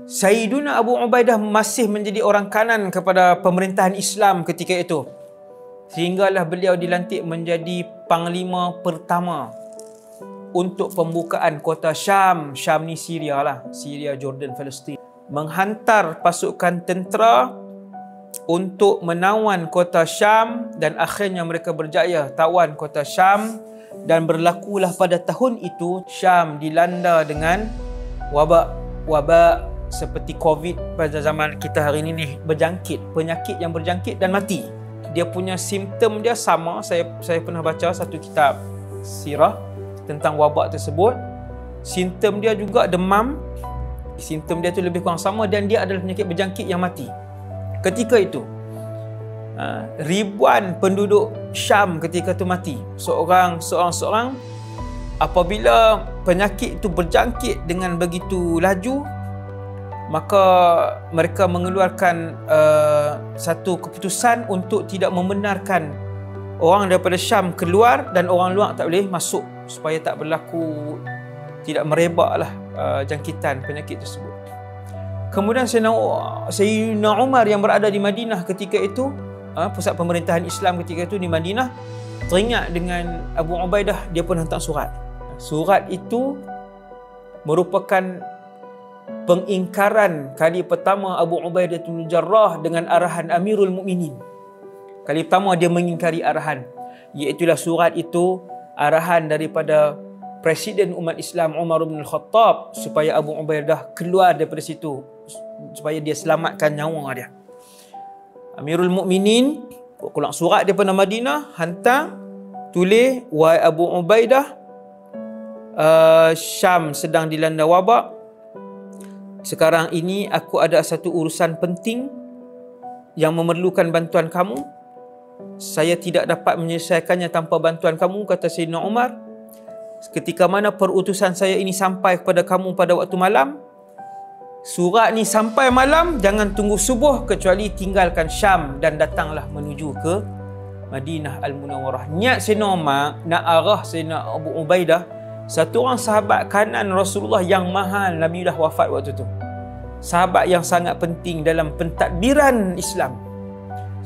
Sayyiduna Abu Ubaidah masih menjadi orang kanan kepada pemerintahan Islam ketika itu. Sehinggalah beliau dilantik menjadi panglima pertama untuk pembukaan kota Syam. Syam ni Syria lah. Syria, Jordan, Palestin. Menghantar pasukan tentera untuk menawan kota Syam dan akhirnya mereka berjaya tawan kota Syam, dan berlakulah pada tahun itu Syam dilanda dengan wabak seperti COVID pada zaman kita hari ini ni, berjangkit, penyakit yang berjangkit dan mati. Dia punya simptom dia sama, saya pernah baca satu kitab sirah tentang wabak tersebut. Simptom dia juga demam, simptom dia tu lebih kurang sama, dan dia adalah penyakit berjangkit yang mati. Ketika itu ribuan penduduk Syam ketika itu mati, seorang. Apabila penyakit itu berjangkit dengan begitu laju, maka mereka mengeluarkan satu keputusan untuk tidak membenarkan orang daripada Syam keluar dan orang luar tak boleh masuk, supaya tak berlaku, tidak merebaklah jangkitan penyakit tersebut. Kemudian Sayyidina Umar yang berada di Madinah ketika itu, pusat pemerintahan Islam ketika itu di Madinah, teringat dengan Abu Ubaidah, dia pun hantar surat. Surat itu merupakan pengingkaran kali pertama Abu Ubaidah bin Jarrah dengan arahan Amirul Mukminin. Kali pertama dia mengingkari arahan, iaitulah surat itu arahan daripada Presiden umat Islam Umar bin Khattab supaya Abu Ubaidah keluar daripada situ, supaya dia selamatkan nyawa dia. Amirul Mukminin pulang surat daripada Madinah, hantar, tulis, wahai Abu Ubaidah, Syam sedang dilanda wabak. Sekarang ini aku ada satu urusan penting yang memerlukan bantuan kamu. Saya tidak dapat menyelesaikannya tanpa bantuan kamu, kata Sayyidina Umar. Ketika mana perutusan saya ini sampai kepada kamu pada waktu malam, surat ni sampai malam, jangan tunggu subuh kecuali tinggalkan Syam dan datanglah menuju ke Madinah Al-Munawwarah. Niat Sayyidina Umar nak arah Sayyidina Abu Ubaidah, satu orang sahabat kanan Rasulullah yang mahal, Nabi dah wafat waktu tu. Sahabat yang sangat penting dalam pentadbiran Islam.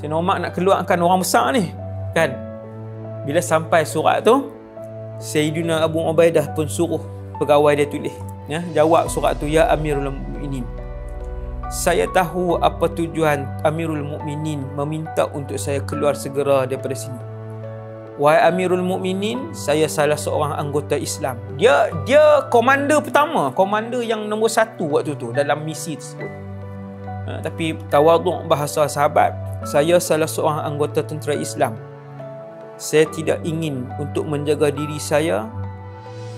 Sayyidina Umar nak keluarkan orang besar ni, kan? Bila sampai surat tu, Sayyidina Abu Ubaidah pun suruh pegawai dia tulis, ya, jawab surat tu, ya Amirul Mukminin, saya tahu apa tujuan Amirul Mukminin meminta untuk saya keluar segera daripada sini. Wahai Amirul Mukminin, saya salah seorang anggota Islam. Dia komander pertama, komander yang nombor satu waktu tu dalam misi tersebut. Tapi tawaduk bahasa sahabat, saya salah seorang anggota tentera Islam. Saya tidak ingin untuk menjaga diri saya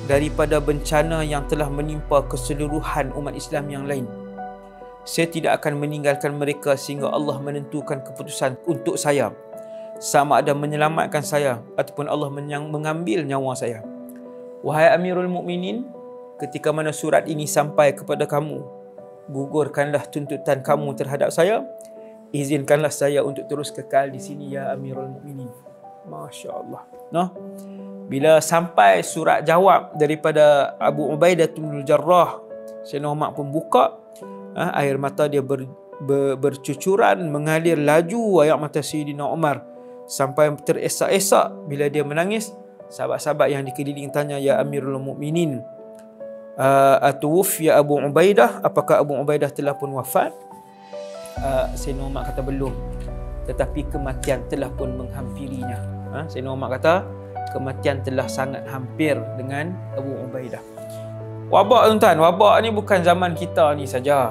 daripada bencana yang telah menimpa keseluruhan umat Islam yang lain. Saya tidak akan meninggalkan mereka sehingga Allah menentukan keputusan untuk saya, sama ada menyelamatkan saya ataupun Allah mengambil nyawa saya. Wahai Amirul Mukminin, ketika mana surat ini sampai kepada kamu, gugurkanlah tuntutan kamu terhadap saya. Izinkanlah saya untuk terus kekal di sini, ya Amirul Mukminin. Masya Allah. Nah, bila sampai surat jawab daripada Abu Ubaidah bin Jarrah, Sayyidina Umar pun buka, air mata dia bercucuran mengalir laju air mata Sayyidina Umar, sampai teresak-esak. Bila dia menangis, sahabat-sahabat yang dikeliling tanya, ya Amirul Mukminin, atuwuffiya Abu Ubaidah, apakah Abu Ubaidah telah pun wafat? Sayyidina Umar kata belum, tetapi kematian telah pun menghampirinya. Sayyidina Umar kata kematian telah sangat hampir dengan Abu Ubaidah. Wabak, tuan-tuan, wabak ni bukan zaman kita ni saja,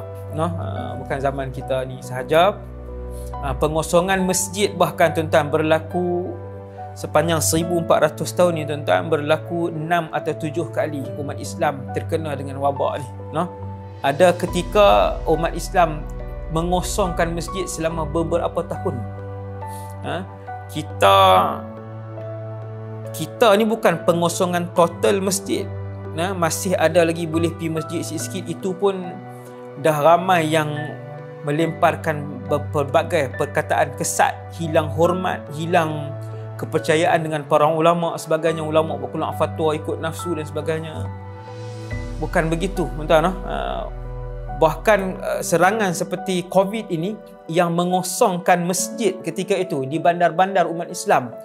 bukan zaman kita ni sahaja. Pengosongan masjid bahkan, tuan-tuan, berlaku sepanjang 1400 tahun ni, tuan-tuan, berlaku 6 atau 7 kali umat Islam terkena dengan wabak ni. Ada ketika umat Islam mengosongkan masjid selama beberapa tahun. Kita ni bukan pengosongan total masjid. Masih ada lagi boleh pergi masjid sikit-sikit, itu pun dah ramai yang melemparkan berbagai perkataan kesat, hilang hormat, hilang kepercayaan dengan para ulama sebagainya. Ulama berkeluar fatwa ikut nafsu dan sebagainya. Bukan begitu, tuan-tuan. Bahkan serangan seperti COVID ini yang mengosongkan masjid ketika itu di bandar-bandar umat Islam.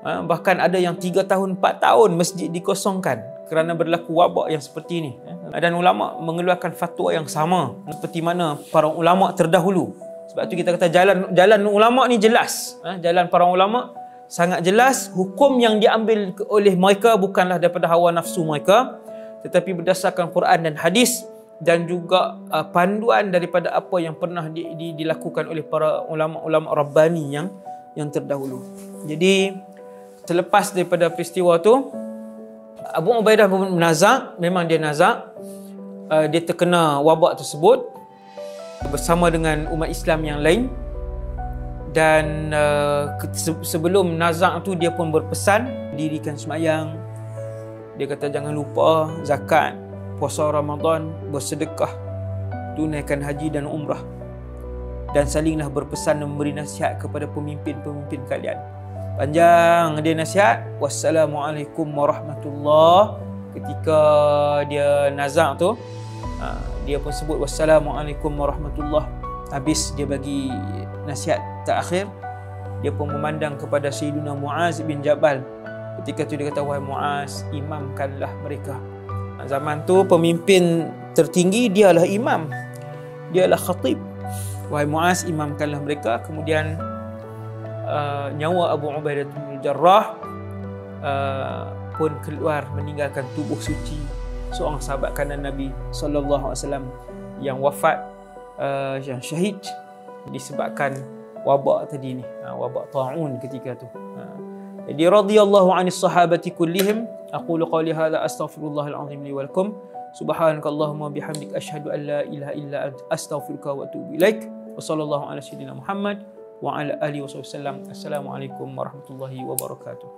Bahkan ada yang 3 tahun, 4 tahun masjid dikosongkan kerana berlaku wabak yang seperti ini. Dan ulama mengeluarkan fatwa yang sama seperti mana para ulama terdahulu. Sebab tu kita kata jalan ulama ni jelas. Jalan para ulama sangat jelas. Hukum yang diambil oleh mereka bukanlah daripada hawa nafsu mereka, tetapi berdasarkan Quran dan hadis, dan juga panduan daripada apa yang pernah dilakukan oleh para ulama-ulama Rabbani yang terdahulu. Jadi selepas daripada peristiwa tu, Abu Ubaidah bin Nazak, memang dia nazak, dia terkena wabak tersebut bersama dengan umat Islam yang lain. Dan sebelum nazak tu dia pun berpesan dirikan sembahyang. Dia kata jangan lupa zakat, puasa Ramadan, bersedekah, tunaikan haji dan umrah, dan salinglah berpesan dan memberi nasihat kepada pemimpin-pemimpin kalian. Panjang dia nasihat. Wassalamualaikum warahmatullahi. Ketika dia nazak tu, dia pun sebut wassalamualaikum warahmatullahi. Habis dia bagi nasihat terakhir, dia pun memandang kepada Sayyidina Muaz bin Jabal. Ketika tu dia kata, wahai Muaz, imamkanlah mereka. Zaman tu pemimpin tertinggi dialah imam, dialah khatib. Wahai Muaz, imamkanlah mereka. Kemudian nyawa Abu Ubaidah bin Jarrah pun keluar meninggalkan tubuh suci seorang sahabat kanan Nabi sallallahu alaihi wasallam yang wafat, yang syahid disebabkan wabak tadi ni, wabak ta'un ketika tu. Jadi radhiyallahu 'anis sahabati kullihim. Aqulu qawli hadza astaghfirullahal azim li wa lakum. Subhanakallahumma bihamdik asyhadu an la ilaha illa anta astaghfiruka wa atubu ilaik. Wa sallallahu ala sayyidina Muhammad wa ala alihi wasallam. Assalamualaikum warahmatullahi wabarakatuh.